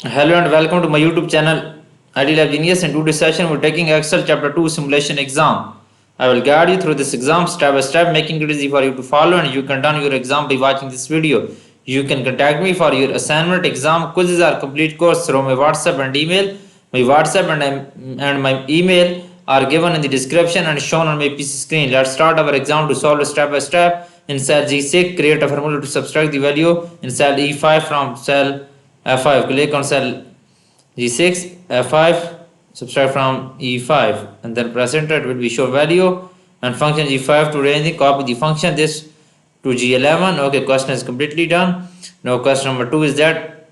Hello and welcome to my YouTube channel Ideal Lab Genius. In today's session, we're taking Excel Chapter 2 Simulation Exam. I will guide you through this exam step by step, making it easy for you to follow, and you can done your exam by watching this video. You can contact me for your assignment, exam, quizzes, or complete course through my WhatsApp and email. My WhatsApp and my email are given in the description and shown on my PC screen. Let's start our exam to solve step by step. In cell G6, create a formula to subtract the value in cell E5 from cell F5. Click on cell G6, F5, subtract from E5, and then press enter. It will be show value and function G5 to range. Copy the function this to G11. Okay, question is completely done. Now question number 2 is that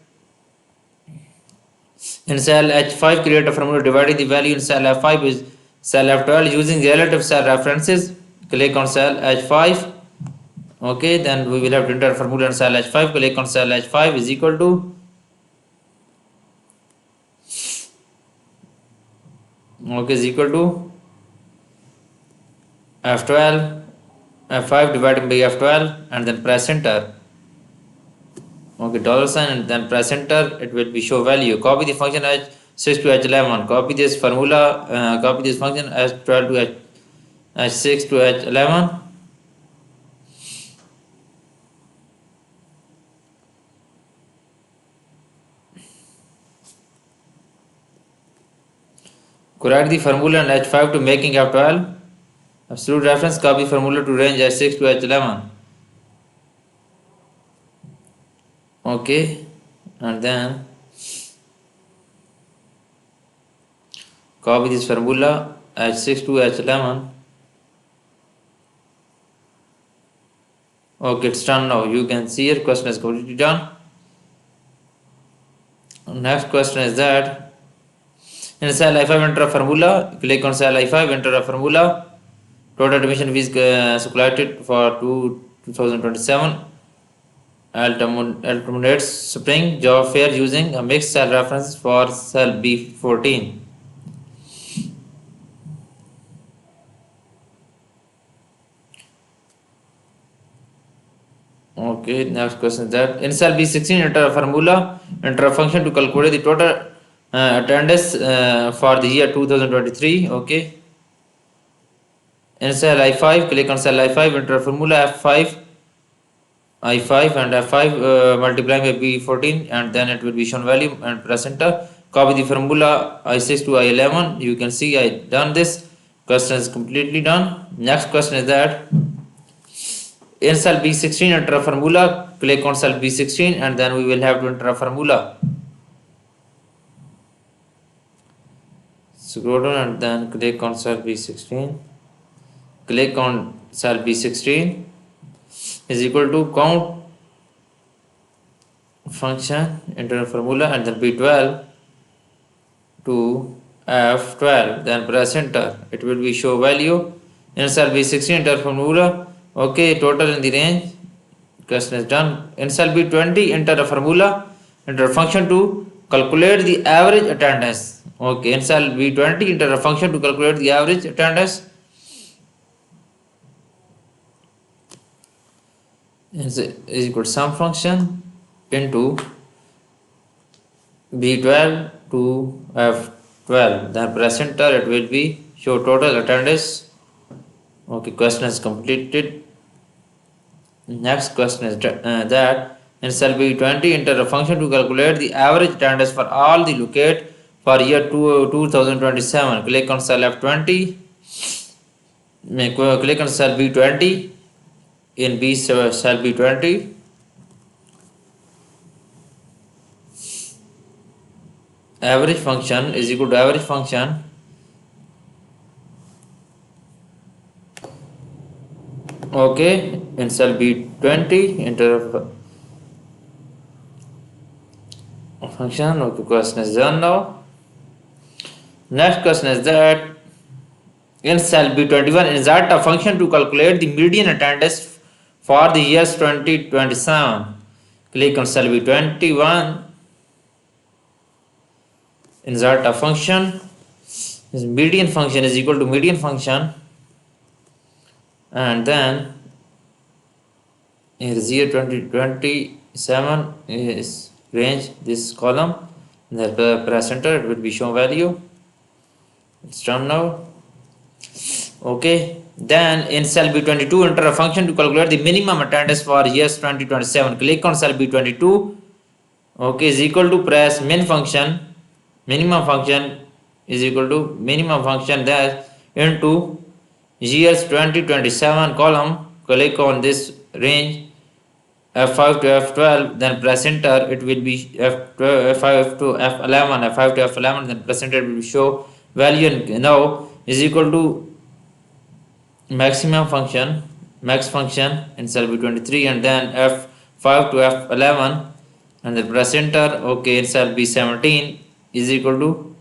in cell H5 create a formula dividing the value in cell F5 is cell F12 using relative cell references. Click on cell H5. Okay, then we will have to enter formula in cell H5. Click on cell H5 is equal to is equal to F12 F5 divided by F12 and then press enter. Okay, dollar sign and then press enter. It will be show value. Copy the function H6 to H11. Copy this formula. Copy this function H12 to H6 to H11. Correct the formula in H5 to making F12. Absolute reference. Copy formula to range H6 to H11. Okay, and then copy this formula H6 to H11. Okay, it's done now. You can see your question is completely done. Next question is that in cell I5 enter a formula. Click on cell I5, enter a formula. Total admission fees calculated for 2027. Alternates spring job fair using a mixed cell reference for cell B14. Okay, next question is that in cell B16 enter a formula, enter a function to calculate the total attendance for the year 2023. Okay, in cell I5, click on cell I5, enter a formula F5 I5 and F5 multiplying by B14 and then it will be shown value and press enter. Copy the formula I6 to I11. You can see I done this. Question is completely done. Next question is that in cell B16 enter a formula. Click on cell B16 and then we will have to enter a formula. Scroll down and then click on cell B16. Click on cell B16 is equal to count function, enter a formula and then B12 to F12, then press enter. It will be show value in cell B16 enter formula. Okay, total in the range. Question is done. In cell B20 enter a formula, enter a function to calculate the average attendance. Okay, in cell B20 enter a function to calculate the average attendance. Is equal to sum function into B12 to F12, then press enter. It will be show total attendance. Okay, question is completed. Next question is that in cell B20 enter a function to calculate the average attendance for all the locate for year 2027. Click on cell F20. Click on cell B20. In B cell B20, average function is equal to average function okay in cell B20 enter a function. Okay, question is done now. Next question is that in cell B21 insert a function to calculate the median attendance for the years 2027. Click on cell B21, insert a function. This median function is equal to median function and then in year 2027 is range this column press enter, it will be shown value. It's done now. Okay, then in cell B22 enter a function to calculate the minimum attendance for years 2027. Click on cell B22. Okay, is equal to press min function, minimum function is equal to minimum function that into years 2027 column. Click on this range F5 to F12, then press enter, it will be F5 to F11, F5 to F11, then press enter, it will show value. And now is equal to maximum function, max function in cell B23, and then F5 to F11, and then press enter. Okay, in cell B17 is equal to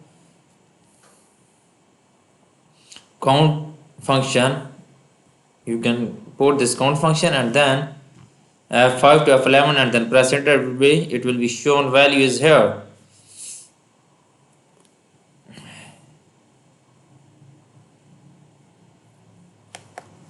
count function. You can put this count function and then F5 to F11, and then press enter, it will be shown value is here.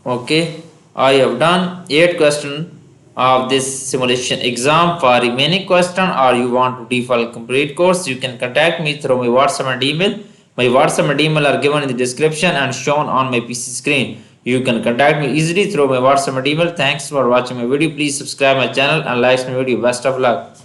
Okay, I have done 8 questions of this simulation exam. For remaining question or you want to default complete course, you can contact me through my WhatsApp and email. My WhatsApp and email are given in the description and shown on my PC screen. You can contact me easily through my WhatsApp and email. Thanks for watching my video. Please subscribe my channel and like my video. Best of luck.